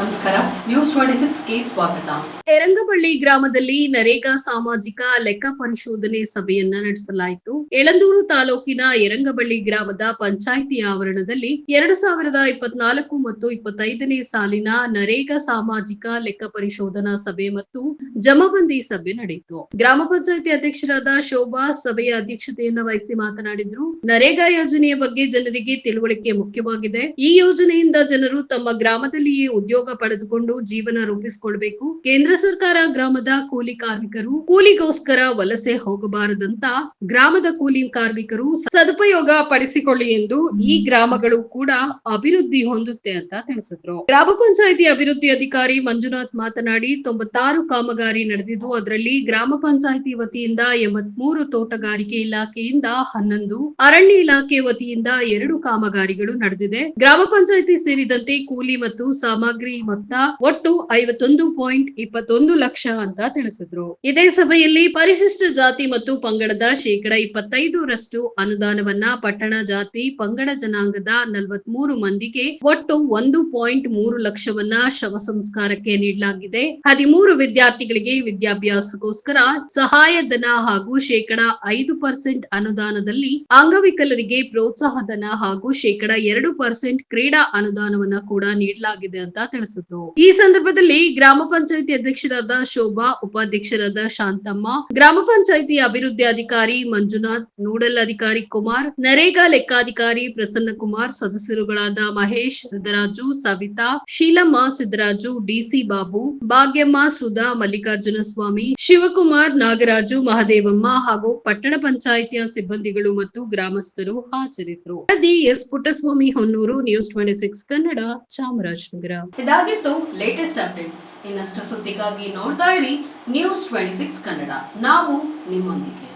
ನಮಸ್ಕಾರ. ನ್ಯೂಸ್ 26ಗೆ ಸ್ವಾಗತ. ಎರಗಂಬಳ್ಳಿ ಗ್ರಾಮದಲ್ಲಿ ನರೇಗಾ ಸಾಮಾಜಿಕ ಲೆಕ್ಕ ಪರಿಶೋಧನೆ ಸಭೆಯನ್ನ ನಡೆಸಲಾಯಿತು. ಯಳಂದೂರು ತಾಲೂಕಿನ ಎರಗಂಬಳ್ಳಿ ಗ್ರಾಮದ ಪಂಚಾಯಿತಿ ಆವರಣದಲ್ಲಿ 2024 ಮತ್ತು 25ನೇ ಸಾಲಿನ ನರೇಗಾ ಸಾಮಾಜಿಕ ಲೆಕ್ಕ ಪರಿಶೋಧನಾ ಸಭೆ ಮತ್ತು ಜಮಾಬಂದಿ ಸಭೆ ನಡೆಯಿತು. ಗ್ರಾಮ ಪಂಚಾಯಿತಿ ಅಧ್ಯಕ್ಷರಾದ ಶೋಭಾ ಸಭೆಯ ಅಧ್ಯಕ್ಷತೆಯನ್ನು ವಹಿಸಿ ಮಾತನಾಡಿದರು. ನರೇಗಾ ಯೋಜನೆಯ ಬಗ್ಗೆ ಜನರಿಗೆ ತಿಳುವಳಿಕೆ ಮುಖ್ಯವಾಗಿದೆ. ಈ ಯೋಜನೆಯಿಂದ ಜನರು ತಮ್ಮ ಗ್ರಾಮದಲ್ಲಿಯೇ ಉದ್ಯೋಗ ಪಡೆದುಕೊಂಡು ಜೀವನ ರೂಪಿಸಿಕೊಳ್ಳಬೇಕು. ಕೇಂದ್ರ ಸರ್ಕಾರ ಗ್ರಾಮದ ಕೂಲಿ ಕಾರ್ಮಿಕರು ಕೂಲಿಗೋಸ್ಕರ ವಲಸೆ ಹೋಗಬಾರದಂತ ಗ್ರಾಮದ ಕೂಲಿ ಕಾರ್ಮಿಕರು ಸದುಪಯೋಗ ಪಡಿಸಿಕೊಳ್ಳಿ ಎಂದು ಈ ಗ್ರಾಮಗಳು ಕೂಡ ಅಭಿವೃದ್ಧಿ ಹೊಂದುತ್ತೆ ಅಂತ ತಿಳಿಸಿದ್ರು. ಗ್ರಾಮ ಪಂಚಾಯಿತಿ ಅಭಿವೃದ್ಧಿ ಅಧಿಕಾರಿ ಮಂಜುನಾಥ್ ಮಾತನಾಡಿ 96 ಕಾಮಗಾರಿ ನಡೆದಿದ್ದು ಅದರಲ್ಲಿ ಗ್ರಾಮ ಪಂಚಾಯಿತಿ ವತಿಯಿಂದ 83, ತೋಟಗಾರಿಕೆ ಇಲಾಖೆಯಿಂದ 11, ಅರಣ್ಯ ಇಲಾಖೆ ವತಿಯಿಂದ 2 ಕಾಮಗಾರಿಗಳು ನಡೆದಿದೆ. ಗ್ರಾಮ ಪಂಚಾಯಿತಿ ಸೇರಿದಂತೆ ಕೂಲಿ ಮತ್ತು ಸಾಮಗ್ರಿ ಮೊತ್ತ ಒಟ್ಟು 51.21 ಲಕ್ಷ ಅಂತ ತಿಳಿಸಿದ್ರು. ಇದೇ ಸಭೆಯಲ್ಲಿ ಪರಿಶಿಷ್ಟ ಜಾತಿ ಮತ್ತು ಪಂಗಡದ 25% ಅನುದಾನವನ್ನ ಪಟ್ಟಣ ಜಾತಿ ಪಂಗಡ ಜನಾಂಗದ 43 ಮಂದಿಗೆ ಒಟ್ಟು 1.3 ಲಕ್ಷವನ್ನ ಶವ ಸಂಸ್ಕಾರಕ್ಕೆ ನೀಡಲಾಗಿದೆ. 13 ವಿದ್ಯಾರ್ಥಿಗಳಿಗೆ ವಿದ್ಯಾಭ್ಯಾಸಕ್ಕೋಸ್ಕರ ಸಹಾಯಧನ ಹಾಗೂ 5% ಅನುದಾನದಲ್ಲಿ ಅಂಗವಿಕಲರಿಗೆ ಪ್ರೋತ್ಸಾಹಧನ ಹಾಗೂ 2% ಕ್ರೀಡಾ ಅನುದಾನವನ್ನ ಕೂಡ ನೀಡಲಾಗಿದೆ ಅಂತ ತಿಳಿಸಿದ್ರು. ಈ ಸಂದರ್ಭದಲ್ಲಿ ಗ್ರಾಮ ಪಂಚಾಯಿತಿ ಅಧ್ಯಕ್ಷರಾದ ಶೋಭಾ, ಉಪಾಧ್ಯಕ್ಷರಾದ ಶಾಂತಮ್ಮ, ಗ್ರಾಮ ಪಂಚಾಯಿತಿ ಅಭಿವೃದ್ಧಿ ಅಧಿಕಾರಿ ಮಂಜುನಾಥ್, ನೋಡಲ್ ಅಧಿಕಾರಿ ಕುಮಾರ್, ನರೇಗಾ ಲೆಕ್ಕಾಧಿಕಾರಿ ಪ್ರಸನ್ನ ಕುಮಾರ್, ಸದಸ್ಯರುಗಳಾದ ಮಹೇಶ್, ಸಿದ್ದರಾಜು, ಸವಿತಾ, ಶೀಲಮ್ಮ, ಸಿದ್ದರಾಜು, ಡಿಸಿ ಬಾಬು, ಭಾಗ್ಯಮ್ಮ, ಸುಧಾ, ಮಲ್ಲಿಕಾರ್ಜುನ ಸ್ವಾಮಿ, ಶಿವಕುಮಾರ್, ನಾಗರಾಜು, ಮಹದೇವಮ್ಮ ಹಾಗೂ ಪಟ್ಟಣ ಪಂಚಾಯಿತಿಯ ಸಿಬ್ಬಂದಿಗಳು ಮತ್ತು ಗ್ರಾಮಸ್ಥರು ಹಾಜರಿದ್ದರು. S Puttaswamy Honnur, news 26 Kannada, Chamarajanagar. ಇದಾಗಿತ್ತು ಲೇಟೆಸ್ಟ್ ಅಪ್ಡೇಟ್ಸ್. ಇನ್ನಷ್ಟು ಸುದ್ದಿಗಾಗಿ ನೋಡ್ತಾ ಇರಿ ನ್ಯೂಸ್ 26 ಕನ್ನಡ. ನಾವು ನಿಮ್ಮೊಂದಿಗೆ.